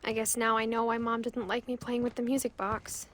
I guess now I know why Mom didn't like me playing with the music box.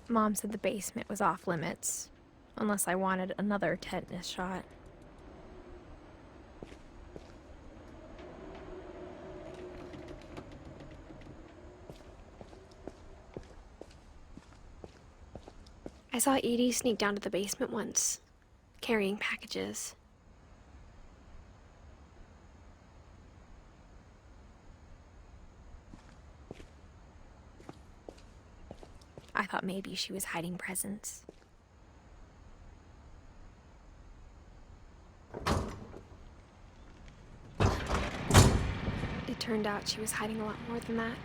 Mom said the basement was off limits, unless I wanted another tetanus shot. I saw Edie sneak down to the basement once, carrying packages. I thought maybe she was hiding presents. It turned out she was hiding a lot more than that.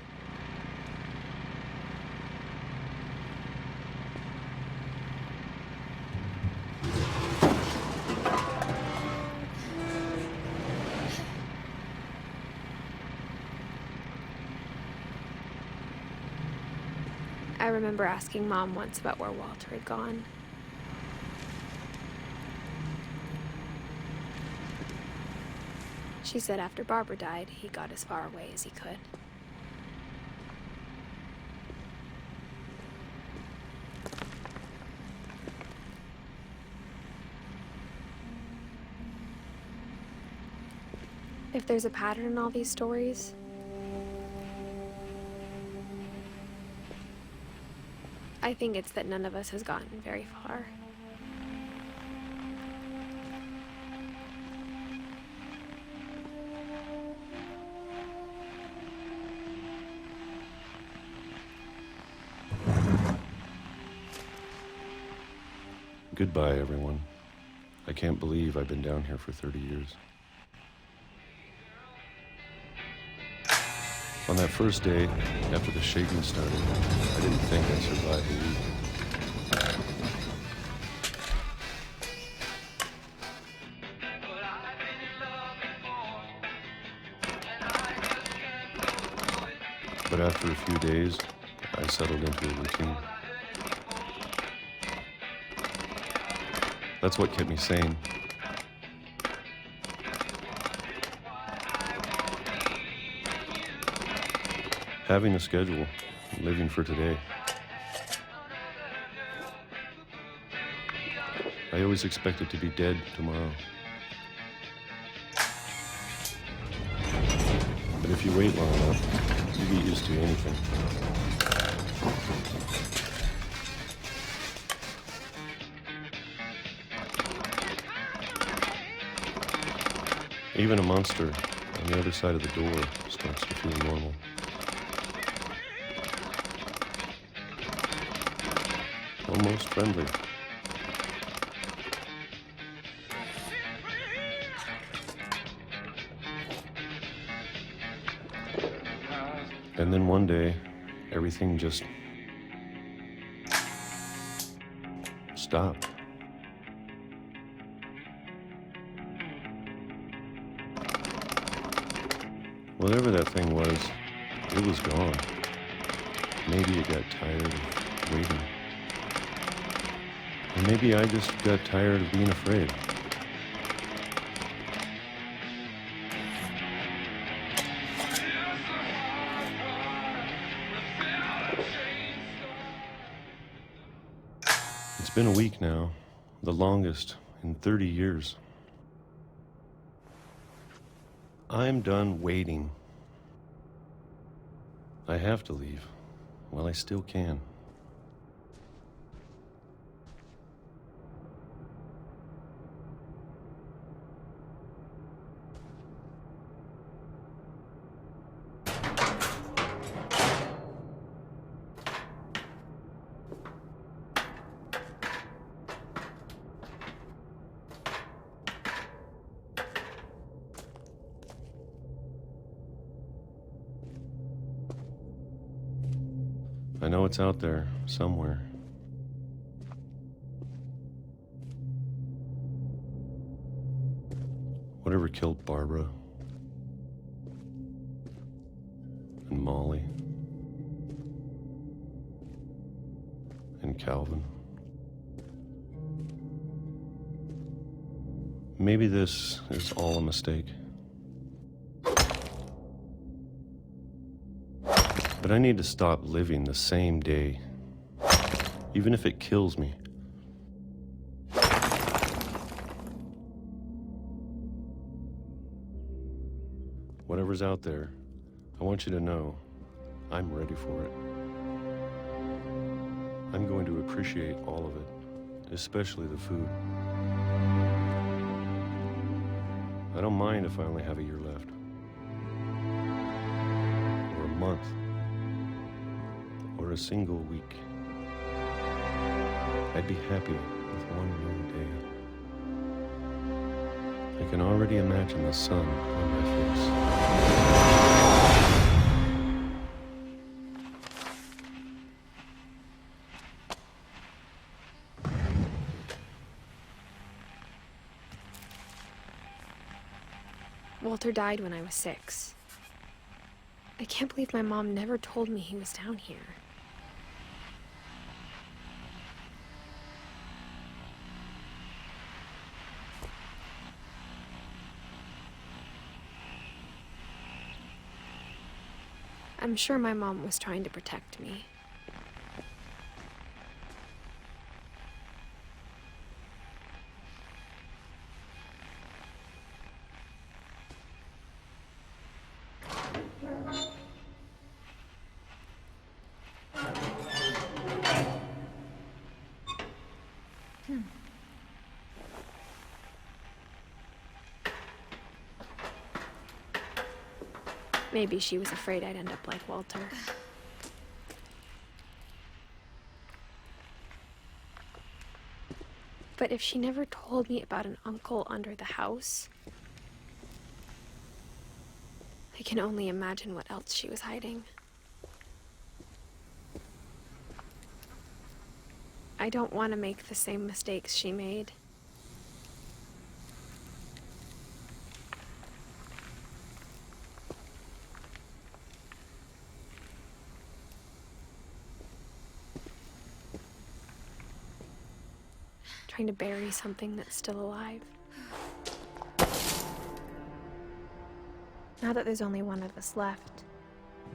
I remember asking Mom once about where Walter had gone. She said after Barbara died, he got as far away as he could. If there's a pattern in all these stories, I think it's that none of us has gotten very far. Goodbye, everyone. I can't believe I've been down here for 30 years. On that first day, after the shaking started, I didn't think I'd survive a week. But after a few days, I settled into a routine. That's what kept me sane. Having a schedule, living for today. I always expected to be dead tomorrow. But if you wait long enough, you get used to anything. Even a monster on the other side of the door starts to feel normal. Almost friendly. And then one day, everything just stopped. Whatever that thing was, it was gone. Maybe it got tired of waiting. And maybe I just got tired of being afraid. been a week now, the longest in 30 years. I'm done waiting. I have to leave while I still can. I know it's out there, somewhere. Whatever killed Barbara and Molly and Calvin. Maybe this is all a mistake. But I need to stop living the same day, even if it kills me. Whatever's out there, I want you to know I'm ready for it. I'm going to appreciate all of it, especially the food. I don't mind if I only have a year left, or a month, or a single week. I'd be happy with one new day. I can already imagine the sun on my face. Walter died when I was 6. I can't believe my mom never told me he was down here. I'm sure my mom was trying to protect me. Maybe she was afraid I'd end up like Walter. But if she never told me about an uncle under the house, I can only imagine what else she was hiding. I don't want to make the same mistakes she made. Trying to bury something that's still alive. Now that there's only one of us left,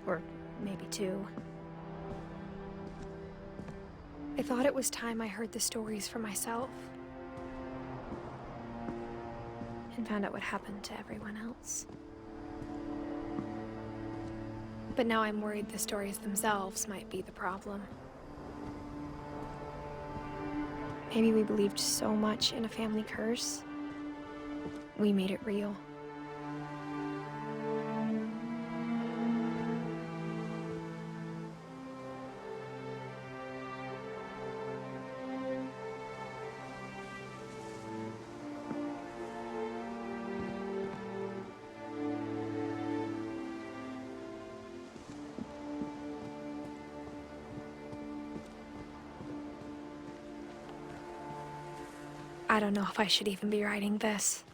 or maybe 2, I thought it was time I heard the stories for myself and found out what happened to everyone else. But now I'm worried the stories themselves might be the problem. Maybe we believed so much in a family curse, we made it real. I don't know if I should even be writing this.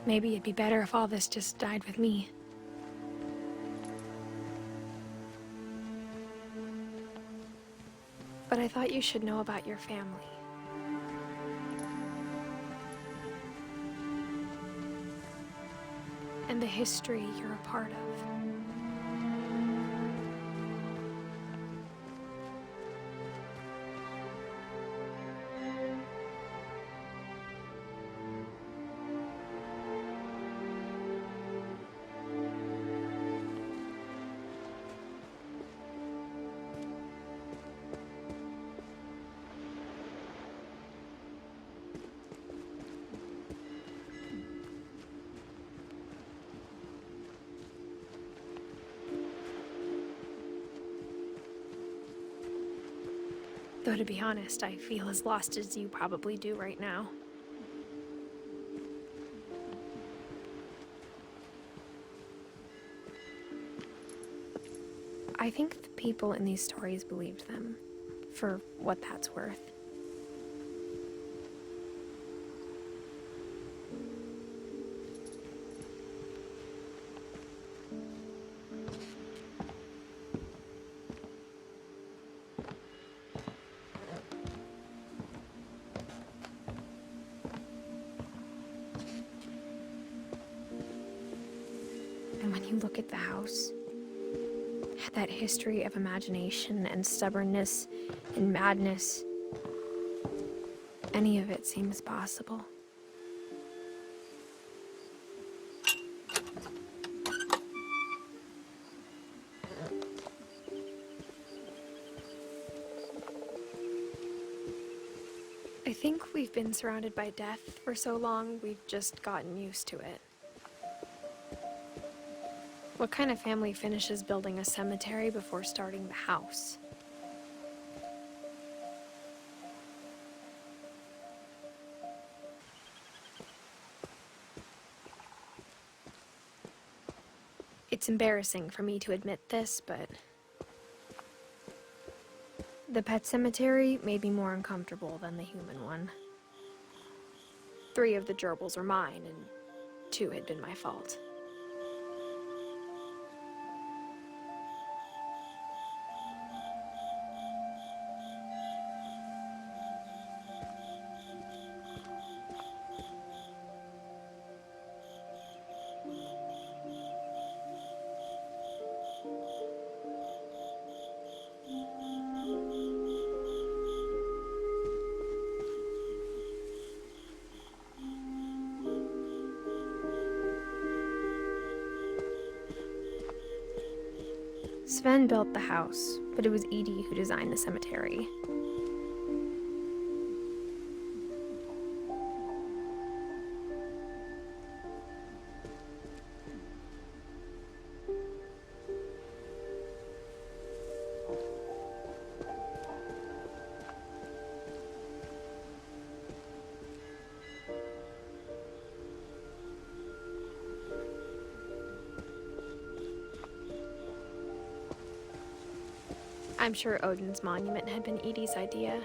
Maybe it'd be better if all this just died with me. But I thought you should know about your family. and the history you're a part of. Though to be honest, I feel as lost as you probably do right now. I think the people in these stories believed them, for what that's worth. And when you look at the house, that history of imagination and stubbornness and madness, any of it seems possible. I think we've been surrounded by death for so long, we've just gotten used to it. What kind of family finishes building a cemetery before starting the house? It's embarrassing for me to admit this, but the pet cemetery made me more uncomfortable than the human one. 3 of the gerbils were mine, and 2 had been my fault. Sven built the house, but it was Edie who designed the cemetery. I'm sure Odin's monument had been Edie's idea.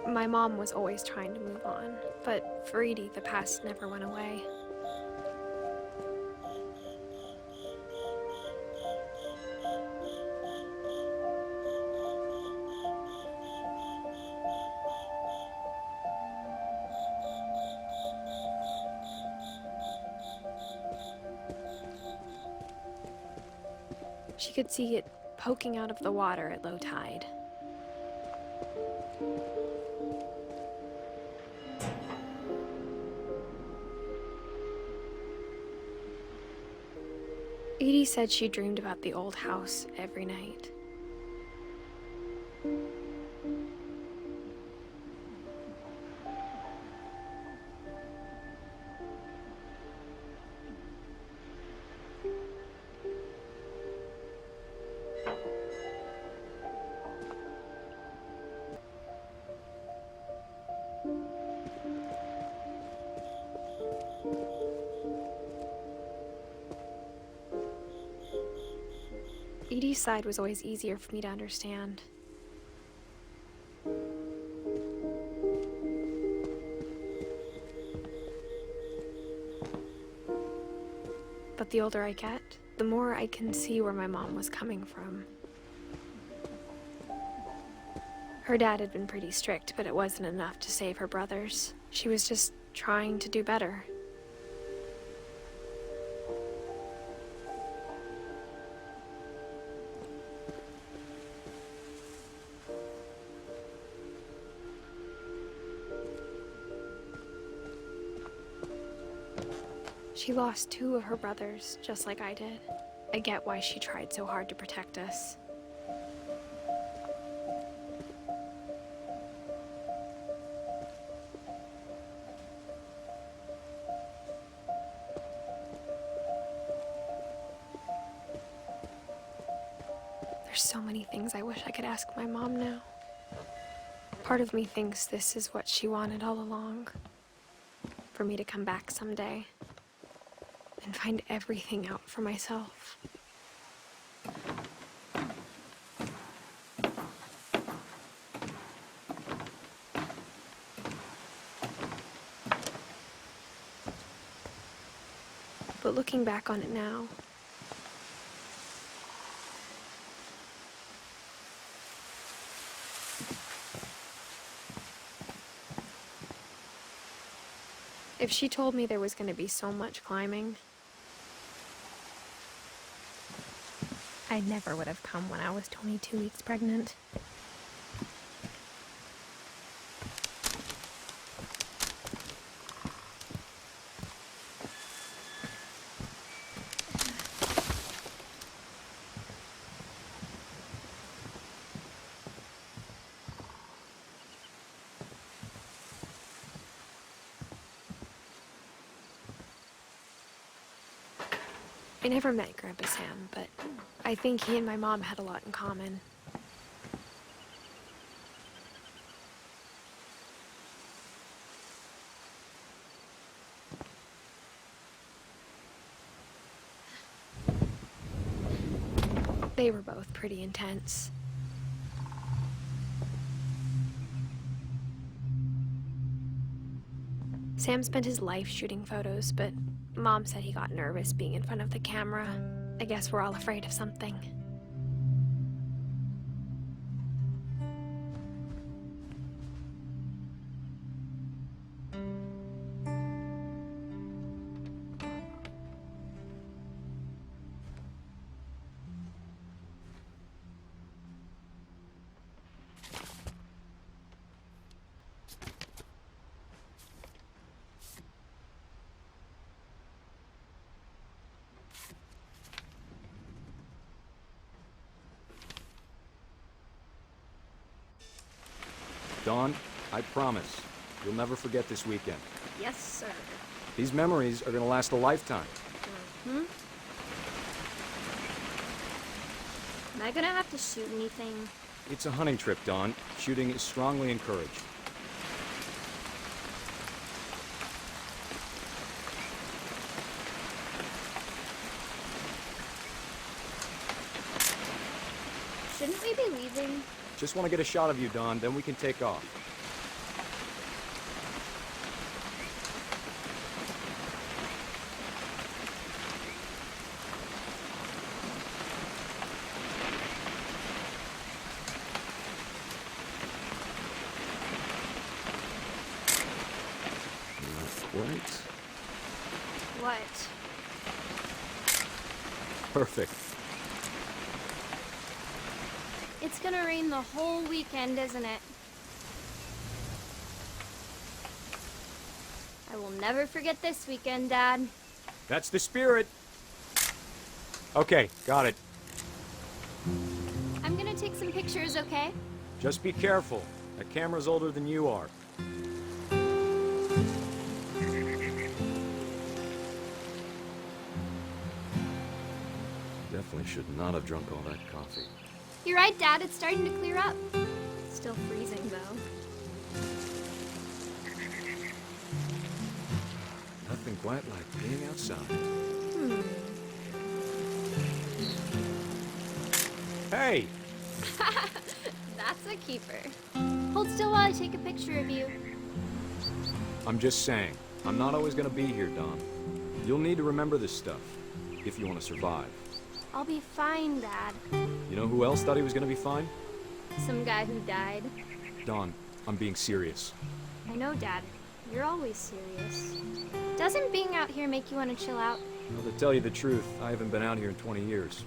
My mom was always trying to move on, but for Edie, the past never went away. She could see it poking out of the water at low tide. Edie said she dreamed about the old house every night. Edie's side was always easier for me to understand. But the older I get, the more I can see where my mom was coming from. Her dad had been pretty strict, but it wasn't enough to save her brothers. She was just trying to do better. She lost 2 of her brothers, just like I did. I get why she tried so hard to protect us. There's so many things I wish I could ask my mom now. Part of me thinks this is what she wanted all along. For me to come back someday and find everything out for myself. But looking back on it now, if she told me there was going to be so much climbing, I never would have come when I was 22 weeks pregnant. I never met Grandpa Sam, but I think he and my mom had a lot in common. They were both pretty intense. Sam spent his life shooting photos, but Mom said he got nervous being in front of the camera. I guess we're all afraid of something. Dawn, I promise, you'll never forget this weekend. Yes, sir. These memories are gonna last a lifetime. Am I gonna have to shoot anything? It's a hunting trip, Dawn. Shooting is strongly encouraged. Shouldn't we be leaving? Just want to get a shot of you, Dawn, then we can take off. What? Perfect. It's gonna rain the whole weekend, isn't it? I will never forget this weekend, Dad. That's the spirit. Okay, got it. I'm gonna take some pictures, okay? Just be careful. That camera's older than you are. Definitely should not have drunk all that coffee. You're right, Dad. It's starting to clear up. Still freezing, though. Nothing quite like being outside. Hey! That's a keeper. Hold still while I take a picture of you. I'm just saying, I'm not always gonna be here, Dawn. You'll need to remember this stuff, if you want to survive. I'll be fine, Dad. You know who else thought he was gonna be fine? Some guy who died. Dawn, I'm being serious. I know, Dad. You're always serious. Doesn't being out here make you want to chill out? Well, to tell you the truth, I haven't been out here in 20 years.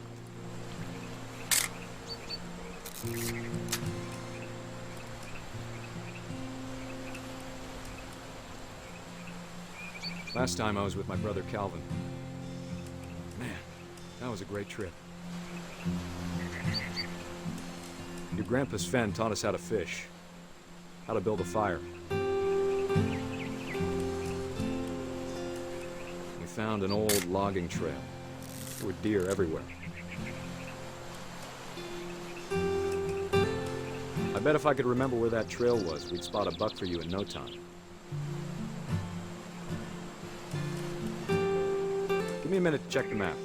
Last time I was with my brother Calvin. Man, that was a great trip. Your grandpa Sven taught us how to fish, how to build a fire. We found an old logging trail. There were deer everywhere. I bet if I could remember where that trail was, we'd spot a buck for you in no time. Give me a minute to check the map.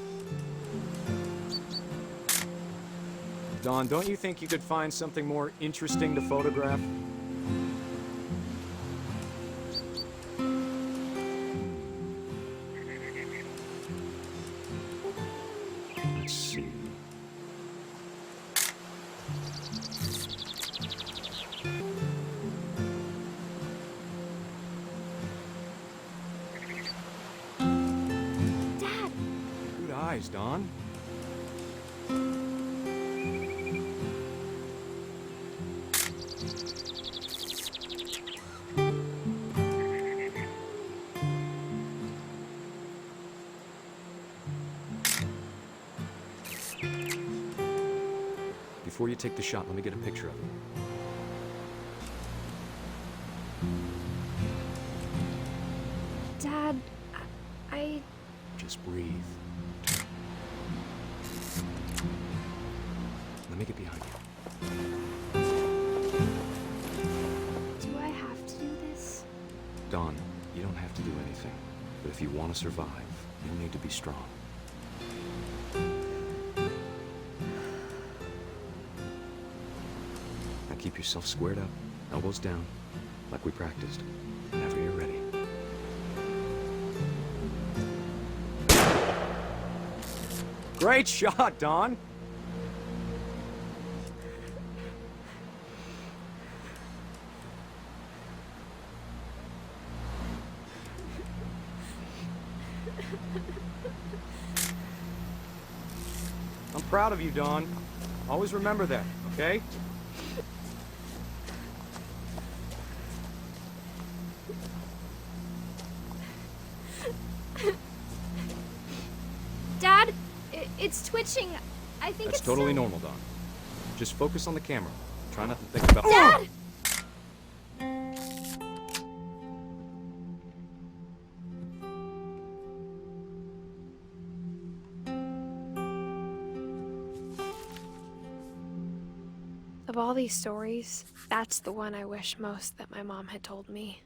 Don, don't you think you could find something more interesting to photograph? Let's see. Dad! Good eyes, Don. Before you take the shot, let me get a picture of it. Dad, I... Just breathe. Let me get behind you. Do I have to do this? Don, you don't have to do anything. But if you want to survive, you'll need to be strong. Now keep yourself squared up, elbows down, like we practiced. Whenever you're ready. Great shot, Don! I'm proud of you, Don. Always remember that, okay? Dad, it's twitching. I think That's it's totally still... normal, Don. Just focus on the camera. Try not to think about... Dad! Of all these stories, that's the one I wish most that my mom had told me.